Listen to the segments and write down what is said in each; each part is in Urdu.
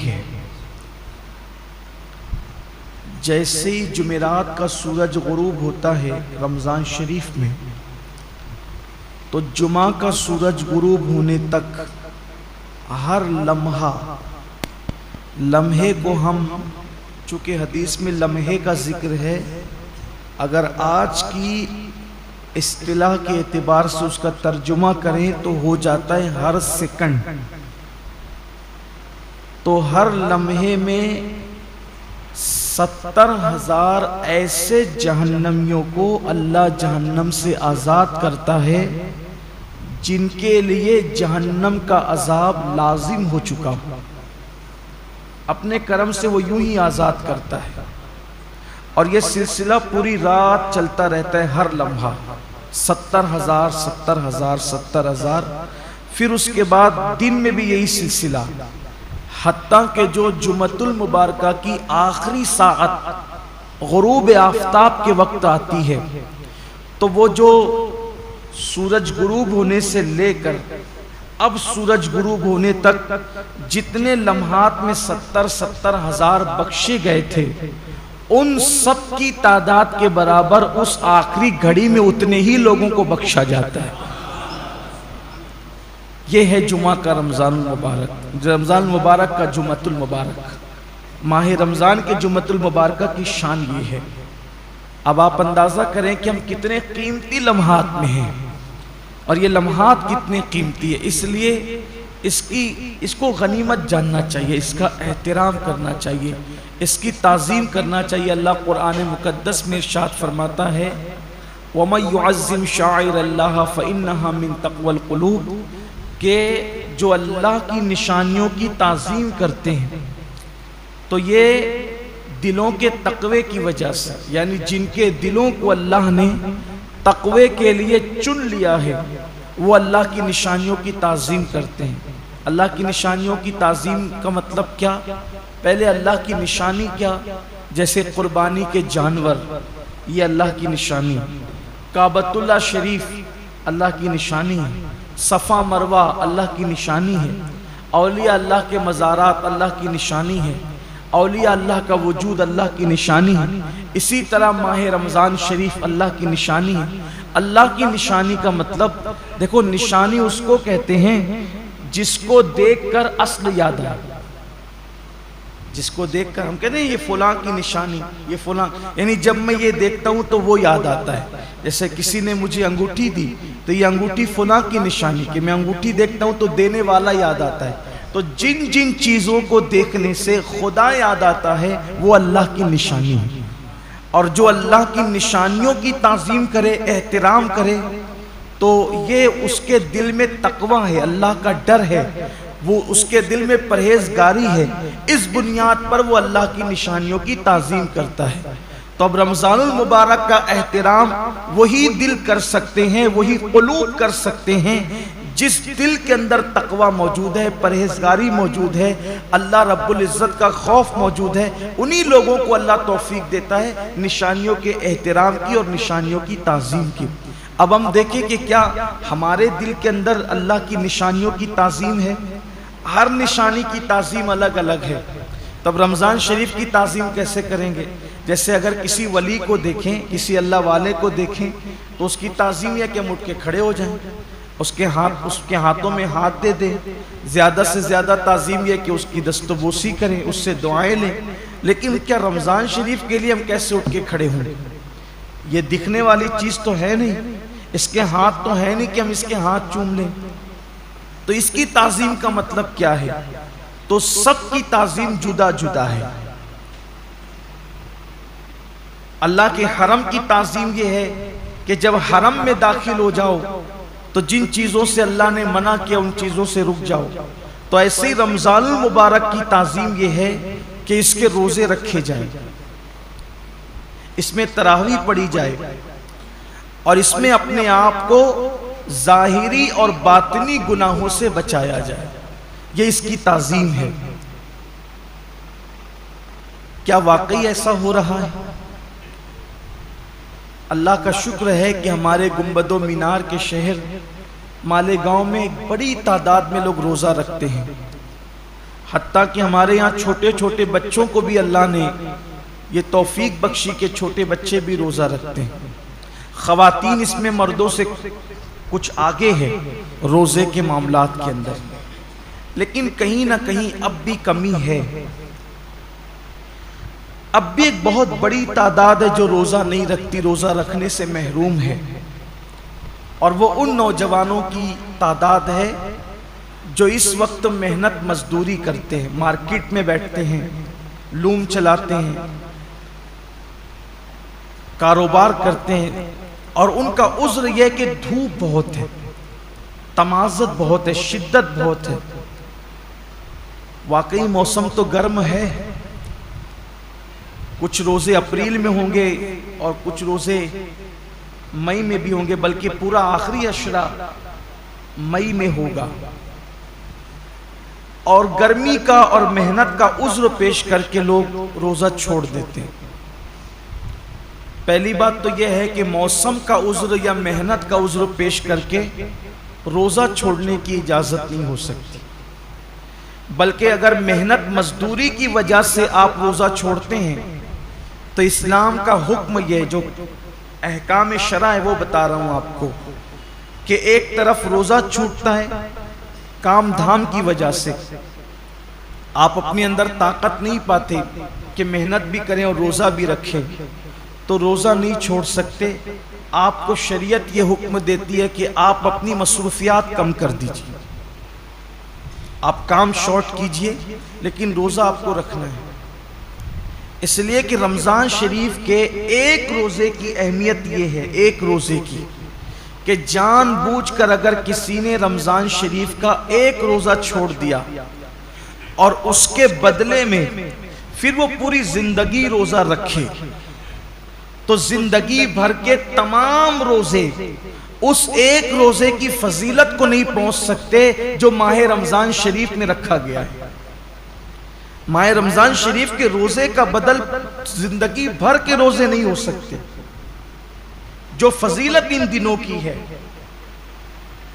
ہے۔ جیسے ہی جمعرات کا سورج غروب ہوتا ہے رمضان شریف میں، تو جمعہ کا سورج غروب ہونے تک ہر لمحے کو ہم، چونکہ حدیث میں لمحے کا ذکر ہے، اگر آج کی اصطلاح کے اعتبار سے اس کا ترجمہ کریں تو ہو جاتا ہے ہر سیکنڈ۔ تو ہر لمحے میں 70,000 ایسے جہنمیوں کو اللہ جہنم سے آزاد کرتا ہے جن کے لیے جہنم کا عذاب لازم ہو چکا ہو، اپنے کرم سے وہ یوں ہی آزاد کرتا ہے، اور یہ سلسلہ پوری رات چلتا رہتا ہے، ہر لمحہ 70,000، پھر اس کے بعد دن میں بھی یہی سلسلہ، حتیٰ کہ جو جمعۃ المبارکہ کی آخری ساعت غروب آفتاب کے وقت آتی ہے، تو وہ جو سورج غروب ہونے سے لے کر اب سورج غروب ہونے تک جتنے لمحات میں 70,000 بخشے گئے تھے، ان سب کی تعداد کے برابر اس آخری گھڑی میں اتنے ہی لوگوں کو بخشا جاتا ہے۔ یہ ہے جمعہ کا رمضان المبارک، رمضان المبارک کا جمعۃ المبارک، ماہ رمضان کے جمعۃ المبارکہ کی شان یہ ہے۔ اب آپ اندازہ کریں کہ ہم کتنے قیمتی لمحات میں ہیں، اور یہ لمحات کتنے قیمتی ہے، اس لیے اس کو غنیمت جاننا چاہیے، اس کا احترام کرنا چاہیے، اس کی تعظیم کرنا چاہیے۔ اللہ قرآن مقدس میں ارشاد فرماتا ہے وَمَن يُعَظِّمْ شَعَائِرَ اللَّهِ فَإِنَّهَا مِن تَقْوَى الْقُلُوبِ، کہ جو اللہ کی نشانیوں کی تعظیم کرتے ہیں تو یہ دلوں کے تقوی کی وجہ سے، یعنی جن کے دلوں کو اللہ نے تقوی کے لیے چن لیا ہے، وہ اللہ کی نشانیوں کی تعظیم کرتے ہیں۔ اللہ کی نشانیوں کی تعظیم کا مطلب کیا؟ پہلے اللہ کی نشانی کیا؟ جیسے قربانی کے جانور، یہ اللہ کی نشانی، کعبۃ اللہ شریف اللہ کی نشانی ہے، صفا مروہ اللہ کی نشانی ہے، اولیاء اللہ کے مزارات اللہ کی نشانی ہے، اولیاء اللہ کا وجود اللہ کی نشانی ہے۔ اسی طرح ماہ رمضان شریف اللہ کی نشانی ہے۔ اللہ کی نشانی کا مطلب دیکھو، نشانی اس کو کہتے ہیں جس کو دیکھ کر اصل یاد آئے، جس کو دیکھ کر ہم کہتے ہیں یہ فلاں کی نشانی، یہ فلاں، یعنی جب میں یہ دیکھتا ہوں تو وہ یاد آتا ہے۔ جیسے کسی نے مجھے انگوٹھی دی تو یہ انگوٹھی فلاں کی نشانی، کہ میں انگوٹھی دیکھتا ہوں تو دینے والا یاد آتا ہے۔ تو جن جن چیزوں کو دیکھنے سے خدا یاد آتا ہے وہ اللہ کی نشانی ہے، اور جو اللہ کی نشانیوں کی تعظیم کرے، احترام کرے، تو یہ اس کے دل میں تقوی ہے، اللہ کا ڈر ہے، وہ اس کے دل میں پرہیزگاری ہے، اس بنیاد پر وہ اللہ کی نشانیوں کی تعظیم کرتا ہے۔ تو اب رمضان المبارک کا احترام وہی دل کر سکتے ہیں، وہی قلوب کر سکتے ہیں جس دل کے اندر تقوی موجود ہے، پرہیزگاری موجود ہے، اللہ رب العزت کا خوف موجود ہے، انہی لوگوں کو اللہ توفیق دیتا ہے نشانیوں کے احترام کی اور نشانیوں کی تعظیم کی۔ اب ہم دیکھیں کہ کیا ہمارے دل کے اندر اللہ کی نشانیوں کی تعظیم ہے؟ ہر نشانی کی تعظیم الگ الگ ہے۔ تب رمضان شریف کی تعظیم کیسے کریں گے؟ جیسے اگر کسی ولی کو دیکھیں، کسی اللہ والے کو دیکھیں، تو اس کی تعظیم یہ کہ ہم اٹھ کے کھڑے ہو جائیں، اس کے ہاتھوں میں ہاتھ دے دیں، زیادہ سے زیادہ تعظیم یہ کہ اس کی دست و بوسی کریں، اس سے دعائیں لیں۔ لیکن کیا رمضان شریف کے لیے ہم کیسے اٹھ کے کھڑے ہوں؟ یہ دکھنے والی چیز تو ہے نہیں، اس کے ہاتھ تو ہے نہیں کہ ہم اس کے ہاتھ چوم لیں۔ تو اس کی تعظیم کا مطلب کیا ہے؟ تو سب کی تعظیم جدا جدا ہے۔ اللہ کے حرم کی تعظیم یہ ہے کہ جب حرم میں داخل ہو جاؤ تو جن چیزوں سے اللہ نے منع کیا ان چیزوں سے رک جاؤ۔ تو ایسے ہی رمضان المبارک کی تعظیم یہ ہے کہ اس کے روزے رکھے جائیں، اس میں تراویح پڑھی جائے، اور اس میں اپنے آپ کو ظاہری اور باطنی گناہوں سے بچایا جائے، یہ اس کی تعظیم ہے۔ کیا واقعی ایسا ہو رہا ہے؟ اللہ کا شکر ہے کہ ہمارے گنبد و مینار کے شہر مالیگاؤں میں ایک بڑی تعداد میں لوگ روزہ رکھتے ہیں۔ حتیٰ کہ ہمارے یہاں چھوٹے چھوٹے بچوں کو بھی اللہ نے یہ توفیق بخشی کہ چھوٹے بچے بھی روزہ رکھتے ہیں۔ خواتین اس میں مردوں سے کچھ آگے ہے روزے کے معاملات کے اندر، لیکن کہیں نہ کہیں اب بھی کمی ہے۔ اب بھی ایک بہت بڑی تعداد ہے جو روزہ نہیں رکھتی، روزہ رکھنے سے محروم ہے، اور وہ ان نوجوانوں کی تعداد ہے جو اس وقت محنت مزدوری کرتے ہیں، مارکیٹ میں بیٹھتے ہیں، لوم چلاتے ہیں، کاروبار کرتے ہیں، اور ان کا عذر یہ کہ دھوپ بہت ہے، تمازت بہت ہے، شدت بہت ہے۔ واقعی موسم تو گرم ہے، کچھ روزے اپریل میں ہوں گے اور کچھ روزے مئی میں بھی ہوں گے، بلکہ پورا آخری عشرہ مئی میں ہوگا، اور گرمی کا اور محنت کا عذر پیش کر کے لوگ روزہ چھوڑ دیتے ہیں۔ پہلی بات تو یہ ہے کہ موسم کا عذر یا محنت کا عذر پیش کر کے روزہ چھوڑنے کی اجازت نہیں ہو سکتی، بلکہ اگر محنت مزدوری کی وجہ سے آپ روزہ چھوڑتے ہیں تو اسلام کا حکم یہ جو احکام شرع ہے وہ بتا رہا ہوں آپ کو، کہ ایک طرف روزہ چھوٹتا ہے کام دھام کی وجہ سے، آپ اپنے اندر طاقت نہیں پاتے کہ محنت بھی کریں اور روزہ بھی رکھیں، تو روزہ نہیں چھوڑ سکتے۔ آپ کو شریعت یہ حکم دیتی ہے کہ آپ اپنی مصروفیات کم کر دیجئے، آپ کام شارٹ کیجئے، لیکن روزہ آپ کو رکھنا ہے۔ اس لیے کہ رمضان شریف کے ایک روزے کی اہمیت یہ ہے، ایک روزے کی، کہ جان بوجھ کر اگر کسی نے رمضان شریف کا ایک روزہ چھوڑ دیا اور اس کے بدلے میں پھر وہ پوری زندگی روزہ رکھے، تو زندگی بھر کے تمام روزے اس ایک روزے کی فضیلت کو نہیں پہنچ سکتے جو ماہ رمضان شریف میں رکھا گیا ہے۔ ماہ رمضان شریف کے روزے کا بدل زندگی بھر کے روزے نہیں ہو سکتے۔ جو فضیلت ان دنوں کی ہے،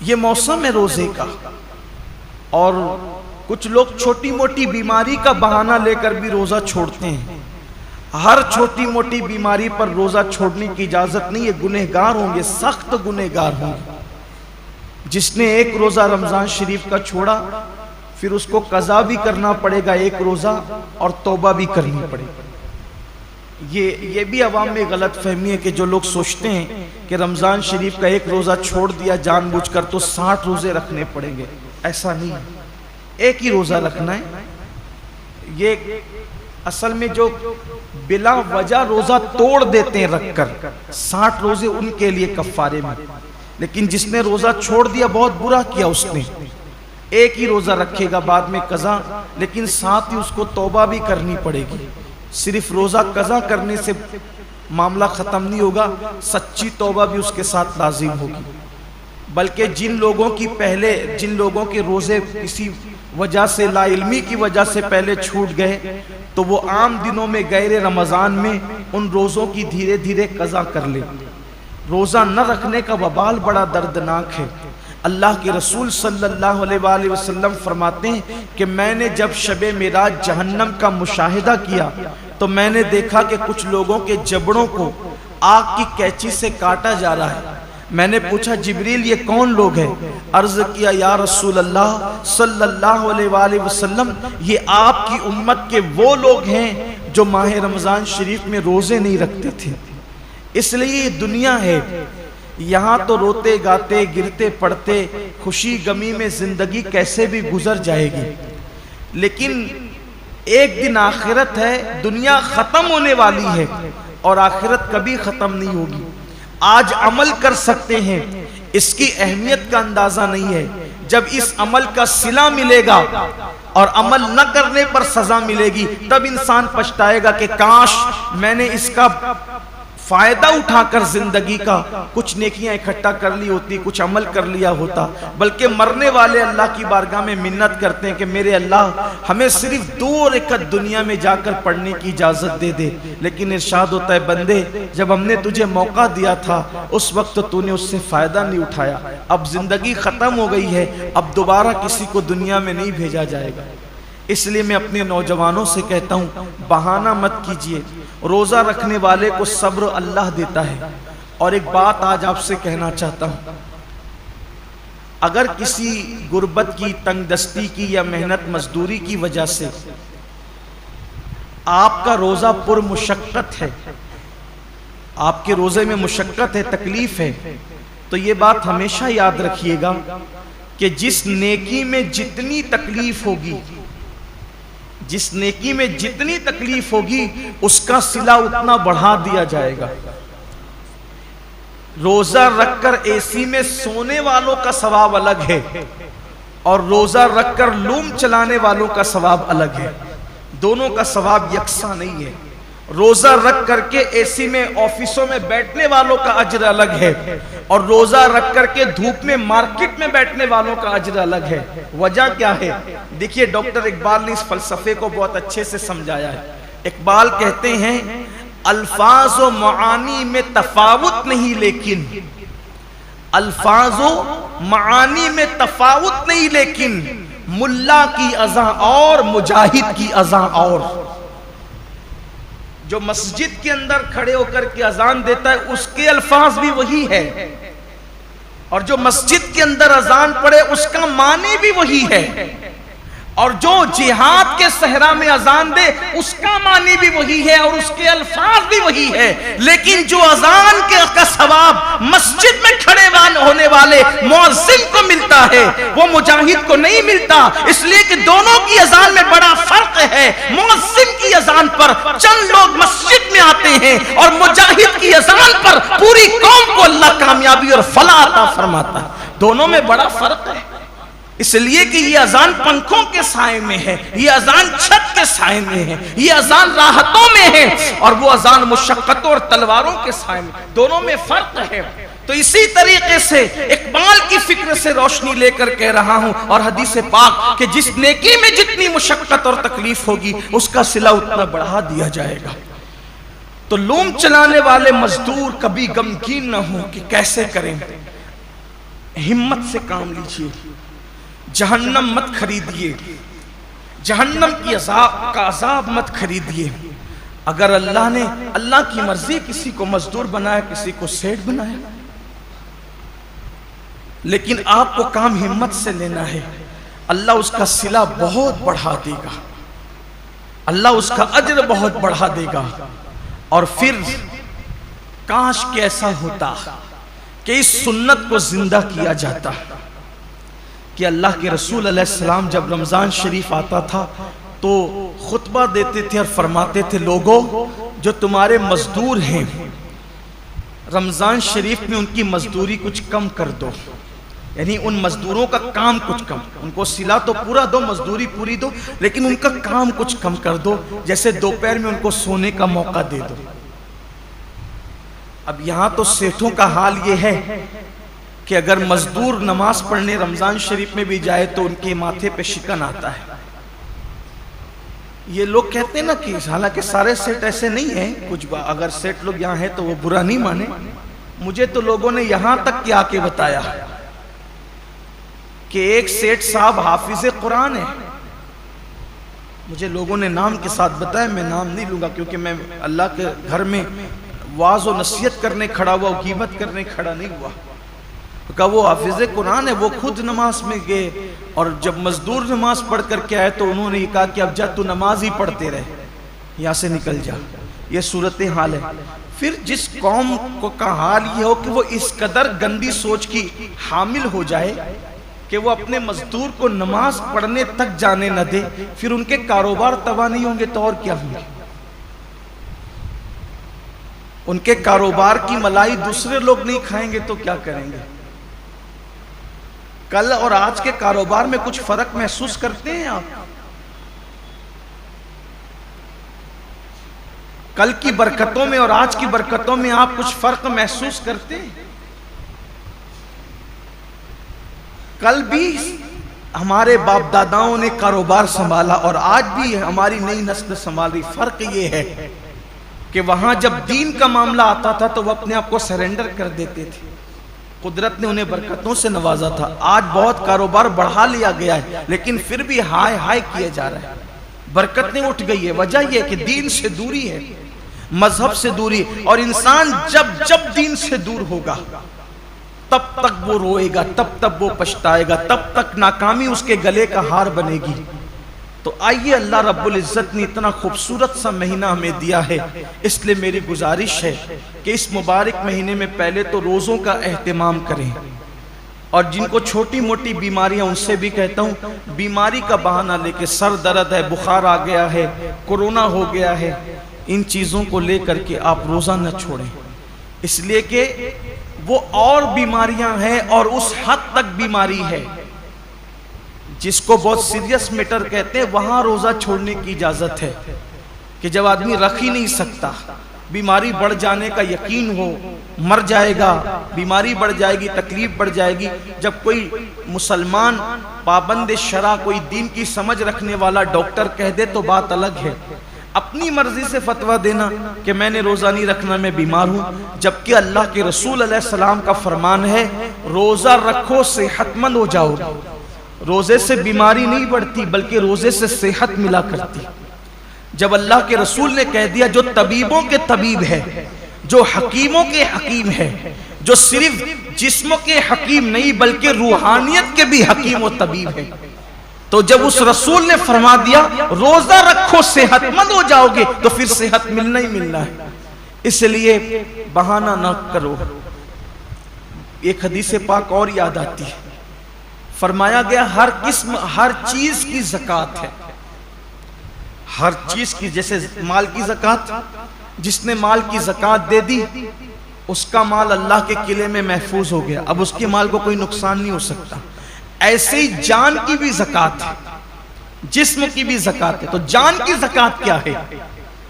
یہ موسم ہے روزے کا، اور کچھ لوگ چھوٹی موٹی بیماری کا بہانہ لے کر بھی روزہ چھوڑتے ہیں۔ ہر چھوٹی موٹی بیماری پر روزہ چھوڑنے کی اجازت نہیں ہے، گنہگار ہوں گے، سخت گنہگار ہوں گے۔ جس نے ایک روزہ رمضان شریف کا چھوڑا پھر اس کو قضا بھی کرنا پڑے گا ایک روزہ، اور توبہ بھی کرنی پڑے گی۔ یہ بھی عوام میں غلط فہمی ہے کہ جو لوگ سوچتے ہیں کہ رمضان شریف کا ایک روزہ چھوڑ دیا جان بوجھ کر تو 60 روزے رکھنے پڑیں گے، ایسا نہیں ہے، ایک ہی روزہ رکھنا ہے۔ یہ اصل میں جو بلا وجہ روزہ توڑ دیتے ہیں رکھ کر، 60 روزے ان کے لیے کفارے میں، لیکن جس نے روزہ چھوڑ دیا بہت برا کیا، اس نے ایک ہی روزہ رکھے گا بعد میں قضا، لیکن ساتھ ہی اس کو توبہ بھی کرنی پڑے گی۔ صرف روزہ قضا کرنے سے معاملہ ختم نہیں ہوگا، سچی توبہ بھی اس کے ساتھ لازم ہوگی۔ بلکہ جن لوگوں کے روزے کسی وجہ سے، لا علمی کی وجہ سے پہلے چھوٹ گئے، تو وہ عام دنوں میں غیر رمضان میں ان روزوں کی دھیرے دھیرے قضا کر لے۔ روزہ نہ رکھنے کا وبال بڑا دردناک ہے۔ اللہ کے رسول صلی اللہ علیہ وآلہ وسلم فرماتے ہیں کہ میں نے جب شب معراج جہنم کا مشاہدہ کیا تو میں نے دیکھا کہ کچھ لوگوں کے جبڑوں کو آگ کی کینچی سے کاٹا جا رہا ہے۔ میں نے پوچھا جبریل یہ کون لوگ ہیں؟ عرض کیا یا رسول اللہ صلی اللہ علیہ وآلہ وسلم یہ آپ کی امت کے وہ لوگ ہیں جو ماہ رمضان شریف میں روزے نہیں رکھتے تھے۔ اس لیے یہ دنیا ہے، یہاں تو روتے گاتے گرتے پڑتے خوشی غمی میں زندگی کیسے بھی گزر جائے گی، لیکن ایک دن آخرت ہے، دنیا ختم ہونے والی ہے اور آخرت کبھی ختم نہیں ہوگی۔ آج عمل کر سکتے ہیں، اس کی اہمیت کا اندازہ نہیں ہے، جب اس عمل کا صلہ ملے گا اور عمل نہ کرنے پر سزا ملے گی تب انسان پچھتائے گا کہ کاش میں نے اس کا فائدہ اٹھا کر زندگی کا کچھ نیکیاں اکٹھا کر لی ہوتی، کچھ عمل کر لیا ہوتا۔ بلکہ مرنے والے اللہ کی بارگاہ میں منت کرتے ہیں کہ میرے اللہ ہمیں صرف 2 رکعت دنیا میں جا کر پڑھنے کی اجازت دے دے، لیکن ارشاد ہوتا ہے بندے جب ہم نے تجھے موقع دیا تھا اس وقت تو نے اس سے فائدہ نہیں اٹھایا، اب زندگی ختم ہو گئی ہے، اب دوبارہ کسی کو دنیا میں نہیں بھیجا جائے گا۔ اس لیے میں اپنے نوجوانوں سے کہتا ہوں بہانہ مت کیجئے، روزہ رکھنے والے کو صبر اللہ دیتا ہے۔ اور ایک بات آج آپ سے کہنا چاہتا ہوں، اگر کسی غربت کی، تنگ دستی کی یا محنت مزدوری کی وجہ سے آپ کا روزہ پر مشقت ہے، آپ کے روزے میں مشقت ہے، تکلیف ہے، تو یہ بات ہمیشہ یاد رکھیے گا کہ جس نیکی میں جتنی تکلیف ہوگی، جس نیکی میں جتنی تکلیف ہوگی اس کا صلہ اتنا بڑھا دیا جائے گا۔ روزہ رکھ کر اے سی میں سونے والوں کا ثواب الگ ہے اور روزہ رکھ کر لوم چلانے والوں کا ثواب الگ ہے، دونوں کا ثواب یکساں نہیں ہے۔ روزہ رکھ کر کے اے سی میں آفسوں میں بیٹھنے والوں کا اجر الگ ہے اور روزہ رکھ کر کے دھوپ میں مارکیٹ میں بیٹھنے والوں کا اجر الگ ہے۔ وجہ کیا ہے؟ دیکھیے ڈاکٹر اقبال نے اس فلسفے کو بہت اچھے سے سمجھایا ہے۔ اقبال کہتے ہیں الفاظ و معانی میں تفاوت نہیں، لیکن الفاظ و معانی میں تفاوت نہیں، لیکن ملا کی اذان اور مجاہد کی اذان اور۔ جو مسجد کے اندر کھڑے ہو کر کے اذان دیتا ہے اس کے الفاظ بھی وہی ہے، اور جو مسجد کے اندر اذان پڑے اس کا معنی بھی وہی ہے، اور جو جہاد کے صحرا میں اذان دے اس کا معنی بھی وہی ہے اور اس کے الفاظ بھی وہی ہے، لیکن جو اذان کا ثواب مسجد میں کھڑے ہونے والے مؤذن کو ملتا ہے وہ مجاہد کو نہیں ملتا، اس لیے کہ دونوں کی اذان میں بڑا فرق ہے۔ مؤذن کی اذان پر چند لوگ مسجد میں آتے ہیں اور مجاہد کی اذان پر پوری قوم کو اللہ کامیابی اور فلاح عطا فرماتا ہے، دونوں میں بڑا فرق ہے۔ اس لیے کہ یہ اذان پنکھوں کے سائے میں ہے، یہ اذان چھت کے سائے میں ہے، یہ اذان راحتوں میں ہے، اور وہ اذان مشقتوں اور تلواروں کے سائے میں، دونوں میں فرق ہے۔ تو اسی طریقے سے اقبال کی فکر سے روشنی لے کر کہہ رہا ہوں، اور حدیث پاک کہ جس نیکی میں جتنی مشقت اور تکلیف ہوگی اس کا صلہ اتنا بڑھا دیا جائے گا۔ تو لوم چلانے والے مزدور کبھی غمگین نہ ہوں کہ کیسے کریں، ہمت سے کام لیجئے، جہنم مت خریدیے، جہنم کی عذاب مت خریدیے۔ اگر اللہ کی مرضی کسی کو مزدور بنایا، کسی کو سیٹ بنایا، لیکن آپ کو کام ہمت سے لینا ہے، اللہ اس کا صلہ بہت بڑھا دے گا، اللہ اس کا اجر بہت بڑھا دے گا۔ اور پھر کاش کہ ایسا ہوتا کہ اس سنت کو زندہ کیا جاتا کہ اللہ کے رسول علیہ السلام جب رمضان شریف آتا تھا تو خطبہ دیتے تھے اور فرماتے تھے لوگوں جو تمہارے مزدور ہیں رمضان شریف میں ان کی مزدوری کچھ کم کر دو، یعنی ان مزدوروں کا کام کچھ کم، ان کو صلہ تو پورا دو، مزدوری پوری دو، لیکن ان کا کام کچھ کم کر دو، جیسے دوپہر میں ان کو سونے کا موقع دے دو۔ اب یہاں تو سیٹھوں کا حال یہ ہے کہ اگر مزدور نماز پڑھنے رمضان شریف میں بھی جائے تو ان کے ماتھے پہ شکن آتا ہے۔ یہ لوگ کہتے ہیں نا کہ حالانکہ سارے سیٹ ایسے نہیں ہیں، کچھ اگر سیٹ لوگ یہاں ہیں تو وہ برا نہیں مانے، مجھے تو لوگوں نے یہاں تک کیا کے بتایا کہ ایک سیٹ صاحب حافظ قرآن ہے، مجھے لوگوں نے نام کے ساتھ بتایا، میں نام نہیں لوں گا کیونکہ میں اللہ کے گھر میں واعظ و نصیحت کرنے کھڑا ہوا، غیبت کرنے کھڑا نہیں ہوا۔ کہا وہ حافظ قرآن ہے، وہ خود نماز میں گئے اور جب مزدور نماز پڑھ کر کے آئے تو انہوں نے یہ کہا کہ اب جا تو نماز ہی پڑھتے رہے، یہاں سے نکل جا۔ یہ صورتحال ہے۔ پھر جس قوم کا حال یہ ہو کہ وہ اس قدر گندی سوچ کی حامل ہو جائے کہ وہ اپنے مزدور کو نماز پڑھنے تک جانے نہ دے، پھر ان کے کاروبار تباہ نہیں ہوں گے تو اور کیا ہوں گے؟ ان کے کاروبار کی ملائی دوسرے لوگ نہیں کھائیں گے تو کیا کریں گے؟ کل اور آج کے کاروبار میں کچھ فرق محسوس کرتے ہیں آپ؟ کل کی برکتوں میں اور آج کی برکتوں میں آپ کچھ فرق محسوس کرتے ہیں؟ کل بھی ہمارے باپ داداؤں نے کاروبار سنبھالا اور آج بھی ہماری نئی نسل سنبھال رہی۔ فرق یہ ہے کہ وہاں جب دین کا معاملہ آتا تھا تو وہ اپنے آپ کو سرنڈر کر دیتے تھے، قدرت نے انہیں برکتوں سے نوازا تھا، آج بہت کاروبار بڑھا لیا گیا ہے، لیکن پھر بھی ہائے ہائے کیا جا رہا ہے۔ برکتیں اٹھ گئی ہے، وجہ یہ کہ دین سے دوری ہے، مذہب سے دوری، اور انسان جب دین سے دور ہوگا تب تک وہ روئے گا، تب وہ پچھتائے گا، تب تک ناکامی اس کے گلے کا ہار بنے گی۔ تو آئیے، اللہ رب العزت نے اتنا خوبصورت سا مہینہ ہمیں دیا ہے، اس لیے میری گزارش ہے کہ اس مبارک مہینے میں پہلے تو روزوں کا اہتمام کریں، اور جن کو چھوٹی موٹی بیماریاں ان سے بھی کہتا ہوں، بیماری کا بہانہ لے کے سر درد ہے، بخار آ گیا ہے، کورونا ہو گیا ہے، ان چیزوں کو لے کر کے آپ روزہ نہ چھوڑیں، اس لیے کہ وہ اور بیماریاں ہیں اور اس حد تک بیماری ہے جس کو بہت سیریس میٹر کہتے ہیں، وہاں روزہ چھوڑنے کی اجازت ہے کہ جب آدمی رکھ ہی نہیں سکتا، بیماری بڑھ جانے کا یقین ہو، مر جائے گا، بیماری بڑھ جائے گی، تکلیف بڑھ جائے گی، جب کوئی مسلمان پابند شرع، کوئی دین کی سمجھ رکھنے والا ڈاکٹر کہہ دے تو بات الگ ہے۔ اپنی مرضی سے فتویٰ دینا کہ میں نے روزہ نہیں رکھنا، میں بیمار ہوں، جبکہ اللہ کے رسول علیہ السلام کا فرمان ہے روزہ رکھو صحت مند ہو جاؤ۔ روزے سے بیماری نہیں بڑھتی بلکہ روزے سے صحت ملا کرتی۔ جب اللہ کے رسول نے کہہ دیا جو طبیبوں کے طبیب ہے، جو حکیموں کے حکیم ہے، جو صرف جسموں کے حکیم نہیں بلکہ روحانیت کے بھی حکیم و طبیب ہے، تو جب اس رسول نے فرما دیا روزہ رکھو صحت مند ہو جاؤ گے، تو پھر صحت ملنا ہی ملنا ہے۔ اس لیے بہانہ نہ کرو۔ ایک حدیث پاک اور یاد آتی ہے، فرمایا گیا ہر قسم، ہر چیز کی زکوٰۃ ہے، ہر چیز کی، جیسے مال کی زکوٰۃ، جس نے مال کی زکوٰۃ دے دی اس کا مال اللہ کے قلعے میں محفوظ ہو گیا، اب اس کے مال کو کوئی نقصان نہیں ہو سکتا۔ ایسے ہی جان کی بھی زکوٰۃ ہے، جسم کی بھی زکوٰۃ ہے۔ تو جان کی زکوٰۃ کیا ہے؟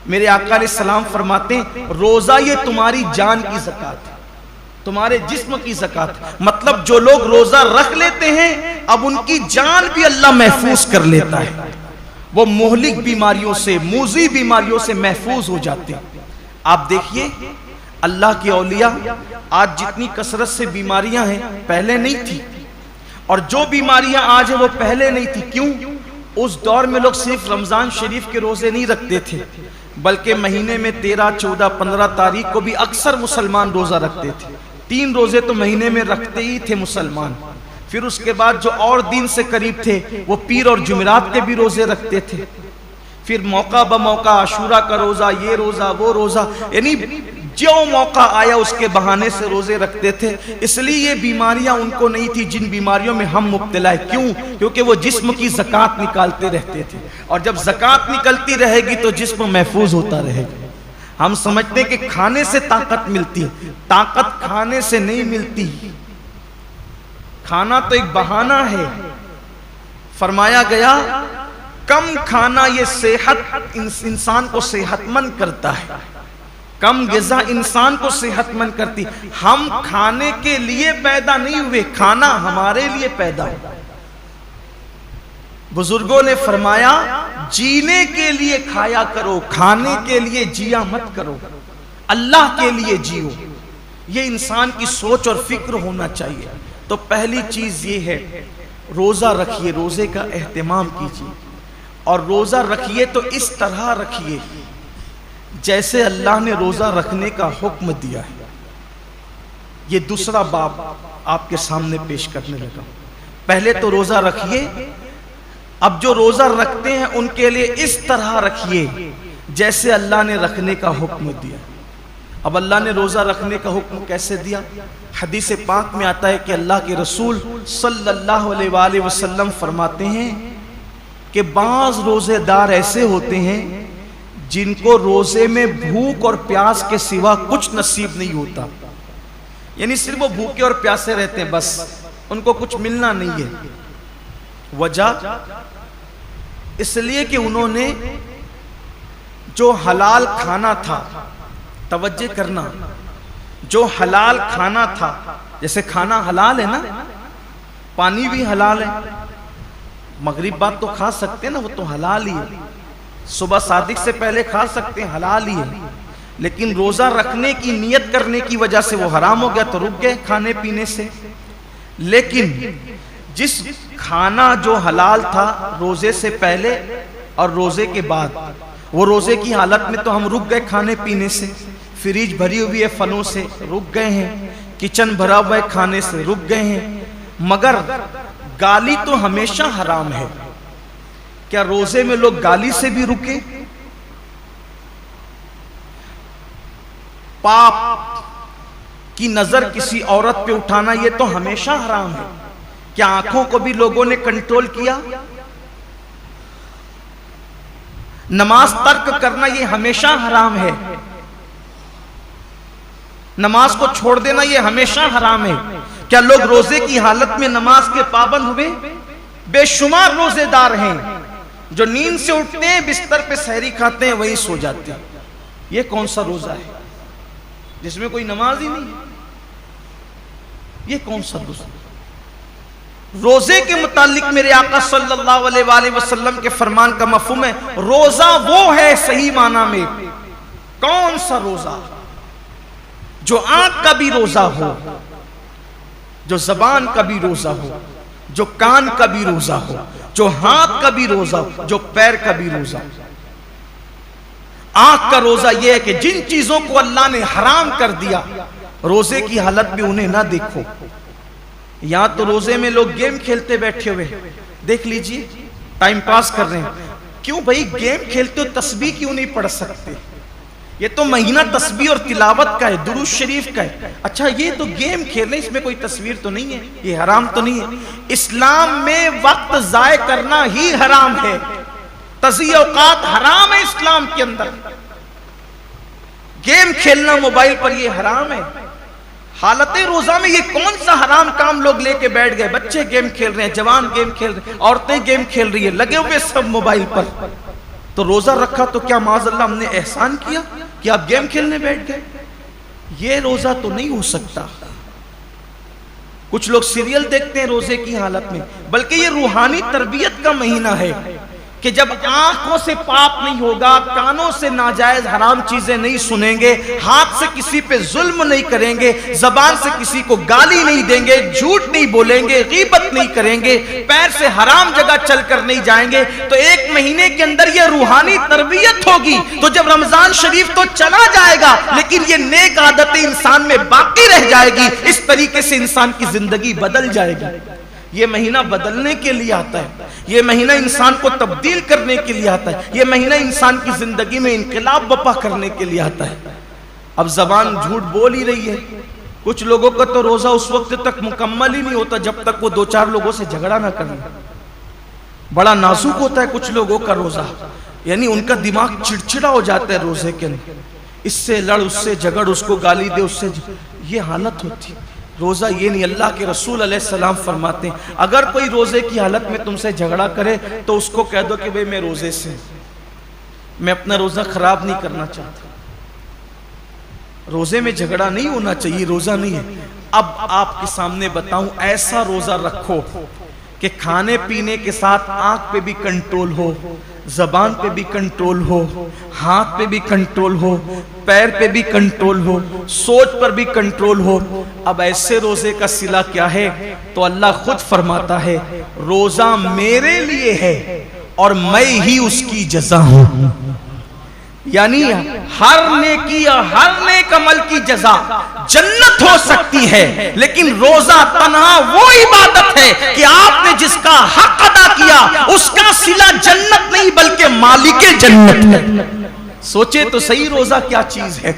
میرے آقا علیہ السلام فرماتے ہیں روزہ یہ تمہاری جان کی زکوٰۃ ہے، تمہارے جسم کی زکوٰۃ، مطلب جو لوگ روزہ رکھ لیتے ہیں اب ان کی جان بھی اللہ محفوظ کر لیتا ہے، وہ مہلک بیماریوں سے، موذی بیماریوں سے محفوظ ہو جاتے ہیں۔ آپ دیکھیے اللہ کے اولیاء، آج جتنی کثرت سے بیماریاں ہیں پہلے نہیں تھی، اور جو بیماریاں آج ہیں وہ پہلے نہیں تھی۔ کیوں؟ اس دور میں لوگ صرف رمضان شریف کے روزے نہیں رکھتے تھے بلکہ مہینے میں 13، 14، 15 تاریخ کو بھی اکثر مسلمان روزہ رکھتے تھے۔ 3 روزے تو مہینے میں رکھتے ہی تھے مسلمان۔ پھر اس کے بعد جو اور دین سے قریب تھے وہ پیر اور جمعرات کے بھی روزے رکھتے تھے۔ پھر موقع بموقع عاشورہ کا روزہ، یہ روزہ، وہ روزہ، یعنی جو موقع آیا اس کے بہانے سے روزے رکھتے تھے۔ اس لیے یہ بیماریاں ان کو نہیں تھی جن بیماریوں میں ہم مبتلا ہیں۔ کیوں؟ کیونکہ وہ جسم کی زکوٰۃ نکالتے رہتے تھے، اور جب زکوٰۃ نکلتی رہے گی تو جسم محفوظ ہوتا رہے گا۔ ہم سمجھتے ہیں کہ کھانے سے طاقت ملتی ہے، طاقت کھانے سے نہیں ملتی، کھانا تو ایک بہانہ ہے۔ فرمایا گیا کم کھانا یہ صحت انسان کو صحت مند کرتا ہے، کم غذا انسان کو صحت مند کرتی۔ ہم کھانے کے لیے پیدا نہیں ہوئے، کھانا ہمارے لیے پیدا ہوا۔ بزرگوں نے فرمایا جینے کے لیے کھایا کرو، کھانے کے لیے جیا مت کرو، اللہ کے لیے جیو۔ یہ انسان کی سوچ اور فکر ہونا چاہیے۔ تو پہلی چیز یہ ہے روزہ رکھیے، روزے کا اہتمام کیجیے، اور روزہ رکھیے تو اس طرح رکھیے جیسے اللہ نے روزہ رکھنے کا حکم دیا ہے۔ یہ دوسرا باب آپ کے سامنے پیش کرنے لگا۔ پہلے تو روزہ رکھیے، اب جو روزہ رکھتے ہیں ان کے لیے اس طرح رکھیے جیسے اللہ نے رکھنے کا حکم دیا۔ اب اللہ نے روزہ رکھنے کا حکم کیسے دیا؟ حدیث پاک میں آتا ہے کہ اللہ کے رسول صلی اللہ علیہ وآلہ وسلم فرماتے ہیں کہ بعض روزے دار ایسے ہوتے ہیں جن کو روزے میں بھوک اور پیاس کے سوا کچھ نصیب نہیں ہوتا، یعنی صرف وہ بھوکے اور پیاسے رہتے ہیں، بس ان کو کچھ ملنا نہیں ہے۔ وجہ اس لیے کہ انہوں نے جو حلال کھانا تھا، توجہ کرنا، جو حلال کھانا تھا، جیسے کھانا حلال ہے نا، پانی بھی حلال ہے، مغرب بعد تو کھا سکتے ہیں نا، وہ تو حلال ہی ہے، صبح صادق سے پہلے کھا سکتے ہیں، حلال ہی ہے، لیکن روزہ رکھنے کی نیت کرنے کی وجہ سے وہ حرام ہو گیا تو رک گئے کھانے پینے سے. لیکن جس کھانا جو حلال تھا روزے سے پہلے اور روزے کے بعد، وہ روزے کی حالت میں تو ہم رک گئے کھانے پینے سے، فریج بھری ہوئی ہے پھلوں سے رک گئے ہیں، کچن بھرا ہوا ہے کھانے سے رک گئے ہیں، مگر گالی تو ہمیشہ حرام ہے. کیا روزے میں لوگ گالی سے بھی رکے؟ پاپ کی نظر کسی عورت پہ اٹھانا یہ تو ہمیشہ حرام ہے. کیا آنکھوں کو بھی لوگوں نے کنٹرول کیا؟ نماز ترک کرنا یہ ہمیشہ حرام ہے. نماز کو چھوڑ دینا یہ ہمیشہ حرام ہے. کیا لوگ روزے کی حالت میں نماز کے پابند ہوئے؟ بے شمار روزے دار ہیں جو نیند سے اٹھتے ہیں بستر پہ سحری کھاتے ہیں وہیں سو جاتے ہیں. یہ کون سا روزہ ہے جس میں کوئی نماز ہی نہیں؟ یہ کون سا روزہ؟ روزے کے متعلق میرے آقا صلی اللہ علیہ وآلہ وسلم کے فرمان کا مفہوم ہے روزہ وہ ہے صحیح معنی میں. کون سا روزہ؟ جو آنکھ کا بھی روزہ ہو، جو زبان کا بھی روزہ ہو، جو کان کا بھی روزہ ہو، جو ہاتھ کا بھی روزہ ہو، جو پیر کا بھی روزہ ہو. آنکھ کا روزہ یہ ہے کہ جن چیزوں کو اللہ نے حرام کر دیا روزے کی حالت میں انہیں نہ دیکھو. یہاں تو روزے میں لوگ گیم کھیلتے بیٹھے ہوئے، دیکھ لیجئے ٹائم پاس کر رہے ہیں. کیوں بھائی گیم کھیلتے ہو تسبیح کیوں نہیں پڑھ سکتے؟ یہ تو مہینہ تسبیح اور تلاوت کا ہے، درود شریف کا ہے. اچھا یہ تو گیم کھیل رہے ہیں، اس میں کوئی تصویر تو نہیں ہے، یہ حرام تو نہیں ہے. اسلام میں وقت ضائع کرنا ہی حرام ہے، تضییع اوقات حرام ہے اسلام کے اندر. گیم کھیلنا موبائل پر یہ حرام ہے. حالت روزہ میں یہ کون سا حرام کام لوگ لے کے بیٹھ گئے؟ بچے گیم کھیل رہے ہیں، جوان گیم کھیل رہے ہیں، عورتیں گیم کھیل رہی ہیں، لگے ہوئے سب موبائل پر. تو روزہ رکھا تو کیا معاذ اللہ ہم نے احسان کیا کہ آپ گیم کھیلنے بیٹھ گئے؟ یہ روزہ تو نہیں ہو سکتا. کچھ لوگ سیریل دیکھتے ہیں روزے کی حالت میں، بلکہ یہ روحانی تربیت کا مہینہ ہے کہ جب آنکھوں سے پاپ نہیں ہوگا، کانوں سے ناجائز حرام چیزیں نہیں سنیں گے، ہاتھ سے کسی پہ ظلم نہیں کریں گے، زبان سے کسی کو گالی نہیں دیں گے، جھوٹ نہیں بولیں گے، غیبت نہیں کریں گے، پیر سے حرام جگہ چل کر نہیں جائیں گے، تو ایک مہینے کے اندر یہ روحانی تربیت ہوگی. تو جب رمضان شریف تو چلا جائے گا لیکن یہ نیک عادتیں انسان میں باقی رہ جائے گی. اس طریقے سے انسان کی زندگی بدل جائے گی. یہ مہینہ بدلنے کے لیے آتا ہے، یہ مہینہ انسان کو تبدیل کرنے کے لیے آتا ہے، یہ مہینہ انسان کی زندگی میں انقلاب برپا کرنے کے لیے آتا ہے. اب زبان جھوٹ بول ہی رہی ہے. کچھ لوگوں کا تو روزہ اس وقت تک مکمل ہی نہیں ہوتا جب تک وہ 2-4 لوگوں سے جھگڑا نہ کریں. بڑا نازک ہوتا ہے کچھ لوگوں کا روزہ، یعنی ان کا دماغ چڑچڑا ہو جاتا ہے روزے کے اندر. اس سے لڑ، اس سے جھگڑ، اس کو گالی دے، اس سے یہ حالت ہوتی ہے. روزہ یہ نہیں. اللہ کے رسول علیہ السلام فرماتے ہیں اگر کوئی روزے کی حالت میں تم سے جھگڑا کرے تو اس کو کہہ دو کہ بھئی میں روزے سے، میں اپنا روزہ خراب نہیں کرنا چاہتا. روزے میں جھگڑا نہیں ہونا چاہیے، روزہ نہیں ہے. اب آپ کے سامنے بتاؤں ایسا روزہ رکھو کہ کھانے پینے کے ساتھ آنکھ پہ بھی کنٹرول ہو، زبان پہ بھی کنٹرول ہو، ہاتھ پہ بھی کنٹرول ہو، پیر پہ بھی کنٹرول ہو، سوچ پر بھی کنٹرول ہو. اب ایسے روزے کا صلہ کیا ہے؟ تو اللہ خود فرماتا ہے روزہ میرے لیے ہے اور میں ہی اس کی جزا ہوں. یعنی ہر نیکی اور ہر نیک عمل کی جزا جنت ہو سکتی ہے، لیکن روزہ تنہا وہ عبادت ہے کہ آپ نے جس کا حق ادا کیا اس کا صلہ جنت نہیں بلکہ مالک جنت ہے. سوچے تو صحیح روزہ کیا چیز ہے.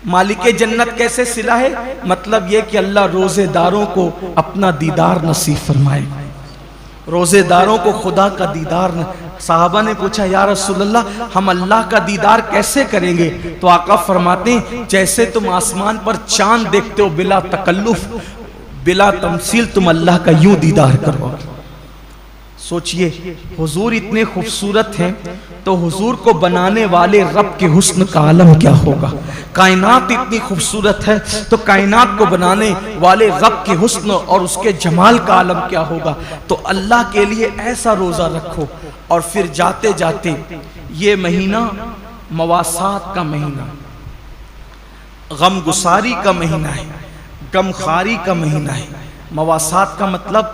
مالک جنت کیسے صلہ ہے؟ مطلب یہ کہ اللہ روزے داروں کو اپنا دیدار نصیب فرمائے، روزے داروں کو خدا کا دیدار. صحابہ نے پوچھا یا رسول اللہ ہم اللہ کا دیدار کیسے کریں گے؟ تو آقا فرماتے ہیں جیسے تم آسمان پر چاند دیکھتے ہو بلا تکلف، بلا تمثیل، تم اللہ کا یوں دیدار کرو. سوچئے حضور اتنے خوبصورت ہیں تو حضور کو بنانے والے رب کے حسن کا عالم کیا ہوگا. کائنات اتنی خوبصورت ہے تو کائنات کو بنانے والے رب کے حسن اور اس کے جمال کا عالم کیا ہوگا. تو اللہ کے لیے ایسا روزہ رکھو. اور پھر جاتے جاتے یہ مہینہ مواسات کا مہینہ، غم گساری کا مہینہ ہے، غم خاری کا مہینہ ہے۔ مواسات کا مطلب،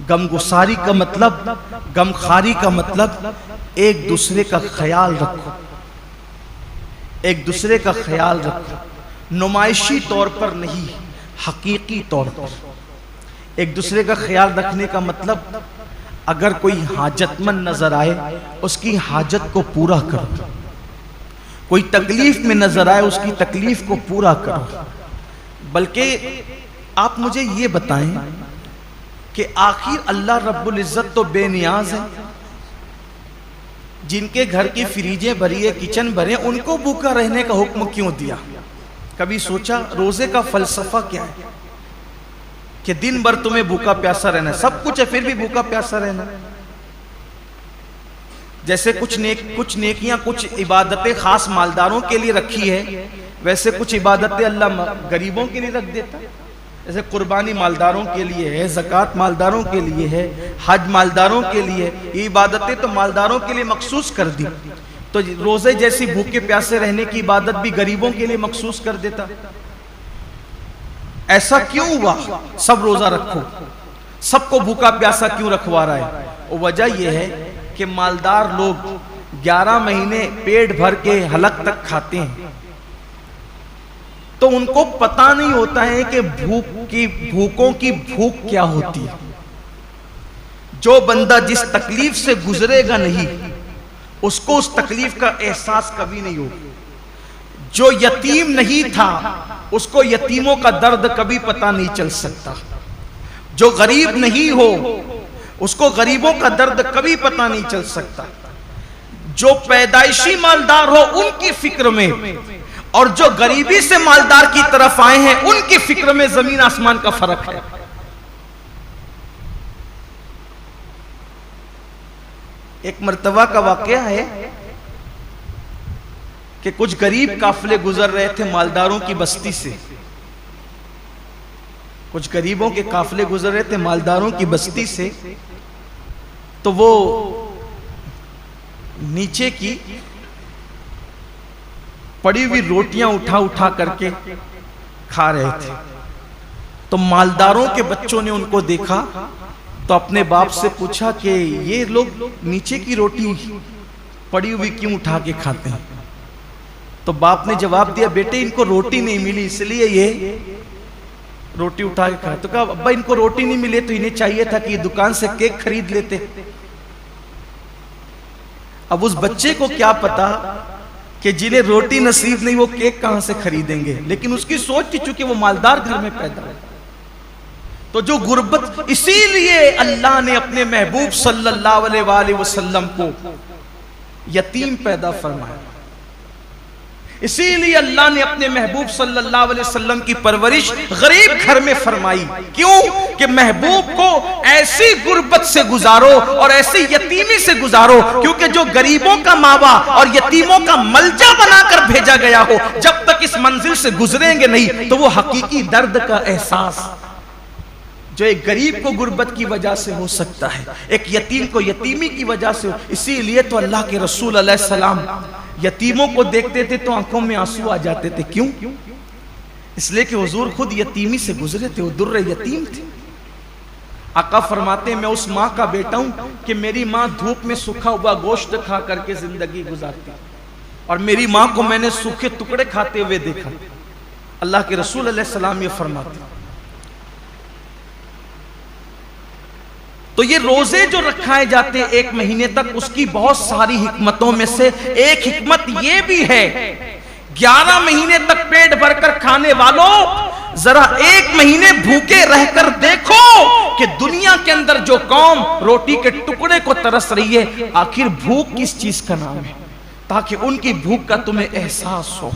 غم گساری کا مطلب، غم خاری کا مطلب ایک دوسرے کا خیال رکھو، ایک دوسرے کا خیال رکھو، نمائشی طور پر نہیں، حقیقی طور پر۔ ایک دوسرے کا خیال رکھنے کا مطلب اگر کوئی حاجت مند نظر آئے اس کی حاجت کو پورا کرو، کوئی تکلیف میں نظر آئے اس کی تکلیف کو پورا کرو۔ بلکہ آپ مجھے یہ بتائیں کہ آخر اللہ رب العزت تو بے نیاز ہے، جن کے گھر کی فریجیں بھری ہے، کچن بھرے، ان کو بھوکا رہنے کا حکم کیوں دیا؟ کبھی سوچا روزے کا فلسفہ کیا ہے؟ کہ دن بھر تمہیں بھوکا پیاسا رہنا ہے، سب کچھ ہے پھر بھی بھوکا پیاسا رہنا ہے۔ جیسے کچھ نیکیاں، کچھ عبادتیں خاص مالداروں کے لیے رکھی ہے، ویسے کچھ عبادتیں اللہ غریبوں کے لیے رکھ دیتا ہے۔ جیسے قربانی مالداروں کے لیے ہے، زکوٰۃ مالداروں کے لیے ہے، حج مالداروں کے لیے، یہ عبادتیں تو مالداروں کے لیے مخصوص کر دی، تو روزے جیسی بھوکے پیاسے رہنے کی عبادت بھی غریبوں کے لیے مخصوص کر دیتا۔ ایسا کیوں ہوا؟ سب روزہ رکھو، سب کو بھوکا پیاسا کیوں رکھوا رہا ہے؟ وجہ یہ ہے کہ مالدار لوگ 11 مہینے پیٹ بھر کے حلق تک کھاتے ہیں، تو ان کو پتہ نہیں ہوتا ہے کہ بھوکوں کی بھوک کیا ہوتی ہے۔ جو بندہ جس تکلیف سے گزرے گا نہیں، اس کو اس تکلیف کا احساس کبھی نہیں ہوگا۔ جو یتیم نہیں تھا اس کو یتیموں کا درد کبھی پتہ نہیں چل سکتا۔ جو غریب نہیں ہو اس کو غریبوں کا درد کبھی پتہ نہیں چل سکتا۔ جو پیدائشی مالدار ہو ان کی فکر میں، اور جو غریبی سے مالدار کی طرف آئے ہیں ان کی فکر میں زمین آسمان کا فرق ہے۔ ایک مرتبہ کا واقعہ ہے کہ کچھ غریب قافلے گزر رہے تھے مالداروں کی بستی سے، کچھ غریبوں کے قافلے گزر رہے تھے مالداروں کی بستی سے، تو وہ نیچے کی پڑی ہوئی روٹیاں اٹھا کر کے کھا رہے تھے۔ تو مالداروں کے بچوں نے ان کو دیکھا تو اپنے باپ سے پوچھا کہ یہ لوگ نیچے کی روٹی پڑی ہوئی کیوں اٹھا کے کھاتے ہیں؟ تو باپ نے جواب دیا، بیٹے ان کو روٹی نہیں ملی اس لیے یہ روٹی اٹھا کے کھاتے۔ تو کہا ابا ان کو روٹی نہیں ملے تو انہیں چاہیے تھا کہ یہ دکان سے کیک خرید لیتے۔ اب اس بچے کو کیا پتا کہ جنہیں روٹی نصیب نہیں وہ کیک کہاں سے خریدیں گے، لیکن اس کی سوچ تھی چونکہ وہ مالدار گھر میں پیدا ہے۔ تو جو غربت، اسی لیے اللہ نے اپنے محبوب صلی اللہ علیہ وآلہ وسلم کو یتیم پیدا فرمایا، اسی لیے اللہ نے اپنے محبوب صلی اللہ علیہ وسلم کی پرورش غریب گھر میں فرمائی۔ کیوں؟ کہ محبوب کو ایسی غربت سے گزارو اور ایسی یتیمی سے گزارو، کیونکہ جو غریبوں کا ماوا اور یتیموں کا ملجا بنا کر بھیجا گیا ہو، جب تک اس منزل سے گزریں گے نہیں تو وہ حقیقی درد کا احساس جو ایک غریب کو غربت کی وجہ سے ہو سکتا ہے، ایک یتیم کو یتیمی کی وجہ سے ہو۔ اسی لیے تو اللہ کے رسول علیہ السلام یتیموں کو دیکھتے تھے تو آنکھوں میں آنسو آ جاتے تھے۔ کیوں؟ اس لیے کہ حضور خود یتیمی سے گزرے تھے، وہ در یتیم تھے۔ آقا فرماتے ہیں میں اس ماں کا بیٹا ہوں کہ میری ماں دھوپ میں سوکھا ہوا گوشت کھا کر کے زندگی گزارتی، اور میری ماں کو میں نے سوکھے ٹکڑے کھاتے ہوئے دیکھا۔ اللہ کے رسول علیہ السلام یہ فرماتے ہیں۔ تو یہ روزے جو رکھائے جاتے ایک مہینے تک، اس کی بہت ساری حکمتوں میں سے ایک حکمت یہ بھی ہے، 11 مہینے تک پیٹ بھر کر کھانے والوں ذرا ایک مہینے بھوکے رہ کر دیکھو کہ دنیا کے اندر جو قوم روٹی کے ٹکڑے کو ترس رہی ہے، آخر بھوک کس چیز کا نام ہے، تاکہ ان کی بھوک کا تمہیں احساس ہو۔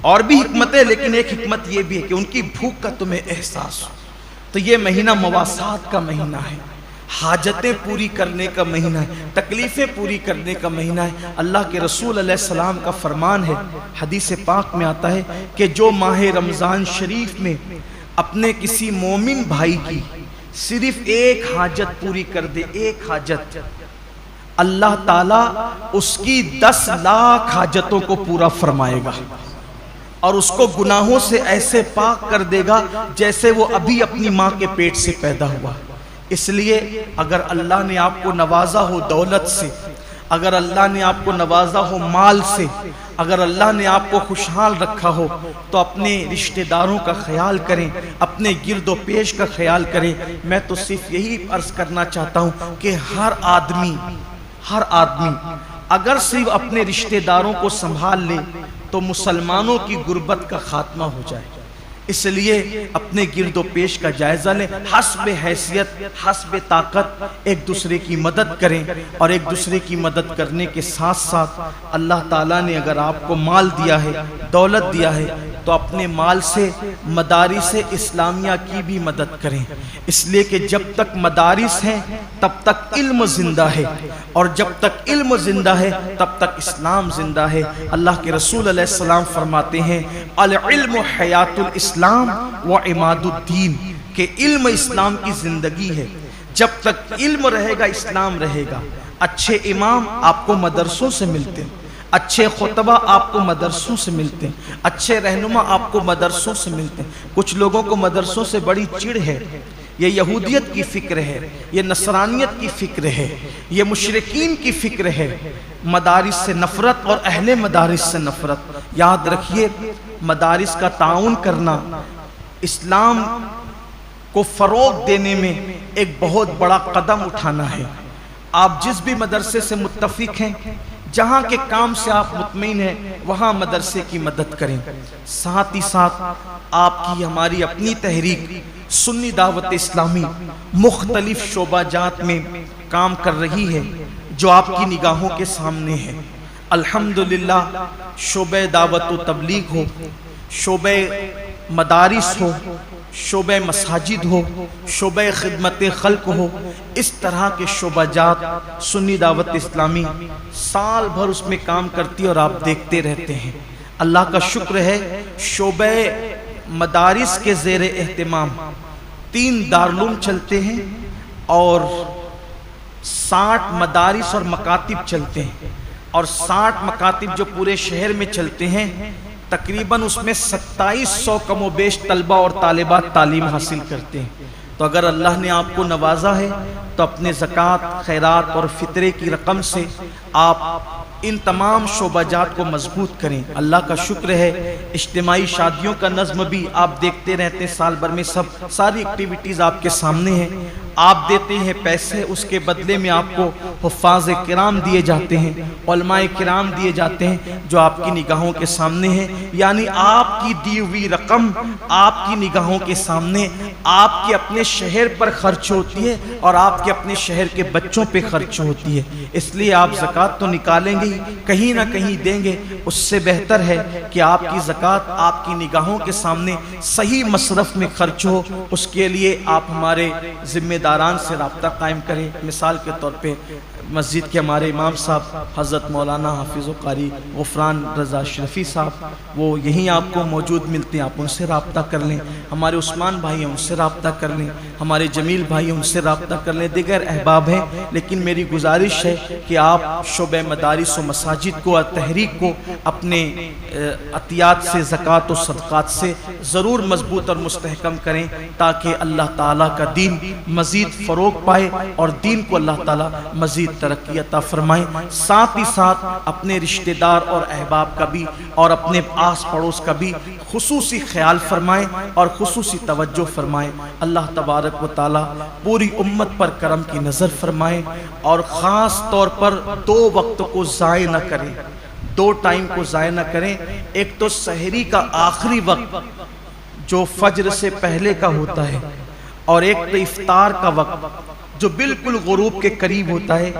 اور بھی حکمتیں، لیکن ایک حکمت یہ بھی ہے کہ ان کی بھوک کا تمہیں احساس ہو۔ تو یہ مہینہ مواسات کا مہینہ ہے، حاجتیں پوری کرنے کا مہینہ ہے، تکلیفیں پوری کرنے کا مہینہ ہے۔ اللہ کے رسول علیہ السلام کا فرمان ہے، حدیث پاک میں آتا ہے کہ جو ماہ رمضان شریف میں اپنے کسی مومن بھائی کی صرف ایک حاجت پوری کر دے، ایک حاجت، اللہ تعالیٰ اس کی 10 لاکھ حاجتوں کو پورا فرمائے گا اور اس کو گناہوں سے ایسے پاک کر دے گا جیسے وہ ابھی اپنی ماں کے پیٹ سے پیدا ہوا۔ اس لیے اگر اللہ نے آپ کو نوازا ہو دولت سے، اگر اللہ نے آپ کو نوازا ہو مال سے، اگر اللہ نے آپ کو خوشحال رکھا ہو تو اپنے رشتہ داروں کا خیال کریں، اپنے گرد و پیش کا خیال کریں۔ میں تو صرف یہی عرض کرنا چاہتا ہوں کہ ہر آدمی اگر صرف اپنے رشتہ داروں کو سنبھال لے تو مسلمانوں کی غربت کا خاتمہ ہو جائے۔ اس لیے اپنے گرد و پیش کا جائزہ لیں، حسب حیثیت حسب طاقت ایک دوسرے کی مدد کریں، اور ایک دوسرے کی مدد کرنے کے ساتھ ساتھ اللہ تعالیٰ نے اگر آپ کو مال دیا ہے، دولت دیا ہے، تو اپنے مال سے مدارس اسلامیہ کی بھی مدد کریں، اس لیے کہ جب تک مدارس ہیں تب تک علم زندہ ہے، اور جب تک علم زندہ ہے تب تک اسلام زندہ ہے۔ اللہ کے رسول علیہ السلام فرماتے ہیں العلم حیات الاسلام و عماد الدین، کہ علم اسلام کی زندگی ہے، جب تک علم رہے گا اسلام رہے گا۔ اچھے امام آپ کو مدرسوں سے ملتے ہیں، اچھے خطبہ آپ کو مدرسوں سے ملتے ہیں، اچھے رہنما آپ کو مدرسوں سے ملتے ہیں۔ کچھ لوگوں کو مدرسوں سے بڑی چڑ ہے، یہ یہودیت کی فکر ہے، یہ نصرانیت کی فکر ہے، یہ مشرکین کی فکر ہے، مدارس سے نفرت اور اہل مدارس سے نفرت۔ یاد رکھیے مدارس کا تعاون کرنا اسلام کو فروغ دینے میں ایک بہت بڑا قدم اٹھانا ہے۔ آپ جس بھی مدرسے سے متفق ہیں، جہاں کے کام سے آپ مطمئن ہیں، وہاں مدرسے کی مدد کریں۔ ساتھ ہی ساتھ آپ کی ہماری اپنی تحریک سنی دعوت اسلامی مختلف شعبہ جات میں کام کر رہی ہے جو آپ کی نگاہوں کے سامنے ہے۔ الحمدللہ شعبہ دعوت و تبلیغ ہو، شعبہ مدارس ہو، شعبہ مساجد ہو، شعبہ خدمت خلق ہو، اس طرح کے شعبہ جات سنی دعوت اسلامی سال بھر اس میں کام کرتی ہے اور آپ دیکھتے رہتے ہیں۔ اللہ کا شکر ہے شعبہ مدارس کے زیر اہتمام 3 دارالعلوم چلتے ہیں اور 60 مدارس اور مکاتب چلتے ہیں، اور 60 مکاتب جو پورے شہر میں چلتے ہیں، تقریباً اس میں 2700 کم و بیش طلبہ اور طالبات تعلیم حاصل کرتے ہیں۔ تو اگر اللہ نے آپ کو نوازا ہے تو اپنے زکوٰۃ، خیرات اور فطرے کی رقم سے آپ ان تمام شعبہ جات کو مضبوط کریں۔ اللہ کا شکر ہے اجتماعی شادیوں کا نظم بھی آپ دیکھتے رہتے ہیں، سال بھر میں ساری ایکٹیویٹیز آپ کے سامنے ہیں۔ آپ دیتے ہیں پیسے، اس کے بدلے میں آپ کو حفاظ کرام دیے جاتے ہیں، علماء کرام دیے جاتے ہیں جو آپ کی نگاہوں کے سامنے ہیں۔ یعنی آپ کی دی ہوئی رقم آپ کی نگاہوں کے سامنے آپ کے اپنے شہر پر خرچ ہوتی ہے اور آپ کے اپنے شہر کے بچوں پہ خرچ ہوتی ہے۔ اس لیے آپ زکوٰۃ تو نکالیں گے ہی، کہیں نہ کہیں دیں گے۔ اس سے بہتر ہے کہ آپ کی زکوٰۃ آپ کی نگاہوں کے سامنے صحیح مصرف میں خرچ ہو۔ اس کے لیے آپ ہمارے ذمہ داران سے رابطہ قائم کریں۔ مثال کے طور پہ مسجد کے ہمارے امام صاحب حضرت مولانا حافظ و قاری غفران رضا اشرفی صاحب، وہ یہیں آپ کو موجود ملتے ہیں، آپ ان سے رابطہ کر لیں۔ ہمارے عثمان بھائی ہیں، ان سے رابطہ کر لیں۔ ہمارے جمیل بھائی ہیں، ان سے رابطہ کر لیں۔ دیگر احباب ہیں، لیکن میری گزارش ہے کہ آپ شعبہ مدارس و مساجد کو اور تحریک کو اپنے عطیات سے، زکوٰۃ و صدقات سے ضرور مضبوط اور مستحکم کریں، تاکہ اللہ تعالیٰ کا دین مزید فروغ پائے اور دین کو اللہ تعالیٰ مزید ترقی عطا فرمائے۔ ساتھ ہی ساتھ اپنے رشتہ دار اور احباب کا بھی اور اپنے آس پڑوس کا بھی خصوصی خیال فرمائیں اور خصوصی توجہ فرمائیں۔ اللہ تبارک و تعالیٰ پوری امت پر کرم کی نظر فرمائیں اور خاص طور پر 2 وقت کو ضائع نہ کریں، 2 ٹائم کو ضائع نہ کریں۔ ایک تو سحری کا آخری وقت جو فجر سے پہلے کا ہوتا ہے، اور ایک تو افطار کا وقت جو بالکل غروب کے قریب ہوتا ہے۔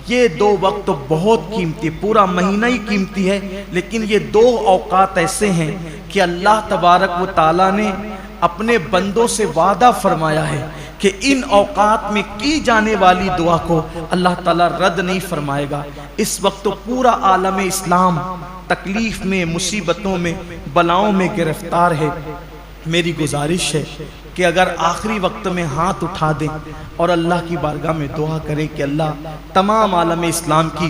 یہ 2 وقت تو بہت قیمتی، پورا مہینہ ہی قیمتی ہے، لیکن یہ 2 اوقات ایسے ہیں کہ اللہ تبارک و تعالیٰ نے اپنے بندوں سے وعدہ فرمایا ہے کہ ان اوقات میں کی جانے والی دعا کو اللہ تعالیٰ رد نہیں فرمائے گا۔ اس وقت تو پورا عالم اسلام تکلیف میں، مصیبتوں میں، بلاؤں میں گرفتار ہے۔ میری گزارش ہے کہ اگر آخری وقت میں ہاتھ اٹھا دیں اور اللہ کی بارگاہ میں دعا کریں کہ اللہ تمام عالم اسلام کی